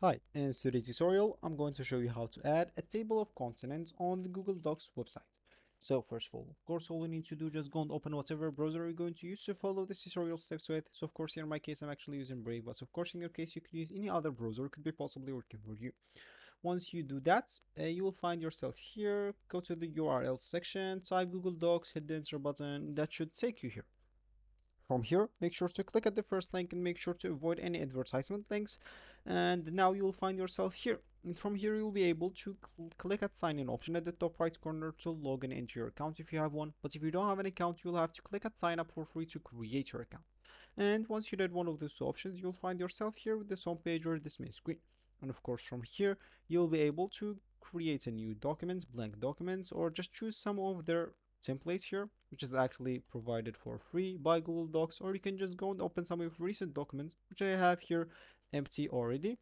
Hi, in today's tutorial, I'm going to show you how to add a table of contents on the Google Docs website. So first of course, all you need to do just go and open whatever browser you're going to use to follow this tutorial steps with. So of course, here in my case, I'm actually using Brave, but of course, in your case, you could use any other browser, it could be possibly working for you. Once you do that, you will find yourself here, go to the URL section, type Google Docs, hit the enter button, that should take you here. From here, make sure to click at the first link and make sure to avoid any advertisement links. And now you will find yourself here. And from here, you'll be able to click at sign in option at the top right corner to log in into your account if you have one. But if you don't have an account, you'll have to click at sign up for free to create your account. And once you did one of those options, you'll find yourself here with this home page or this main screen. And of course, from here, you'll be able to create a new document, blank documents, or just choose some of their templates here, which is actually provided for free by Google Docs, or you can just go and open some of recent documents, which I have here empty already.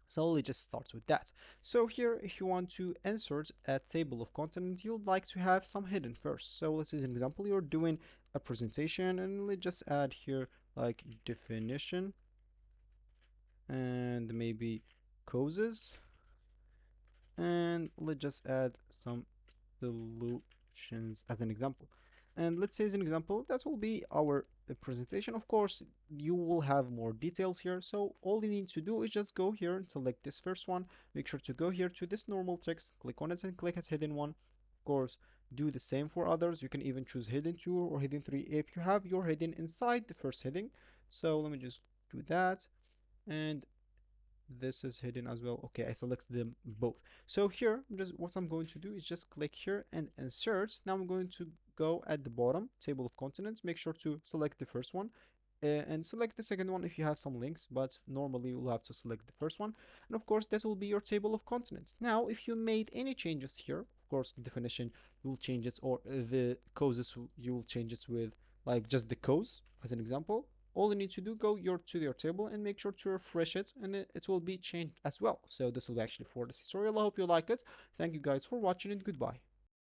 So let's just start with that. So here, if you want to insert a table of contents, you'd like to have some hidden first. So let's use an example. You're doing a presentation, and let's just add here like definition and maybe causes, and let's just add some solutions as an example. And let's say as an example, that will be our presentation. Of course, you will have more details here. So all you need to do is just go here and select this first one. Make sure to go here to this normal text, click on it and click as hidden one. Of course, do the same for others. You can even choose hidden 2 or hidden 3 if you have your hidden inside the first heading. So let me just do that. And this is hidden as well. Okay, I selected them both. So here, just what I'm going to do is just click here and insert. Now I'm going to go at the bottom, table of contents. Make sure to select the first one and select the second one if you have some links, but normally you'll have to select the first one. And of course, this will be your table of contents. Now, if you made any changes here, of course, the definition, you will change it, or the causes, you will change it with like just the cause as an example. All you need to do, go to your table and make sure to refresh it, and it will be changed as well. So this will be actually for this tutorial. I hope you like it. Thank you guys for watching, and goodbye.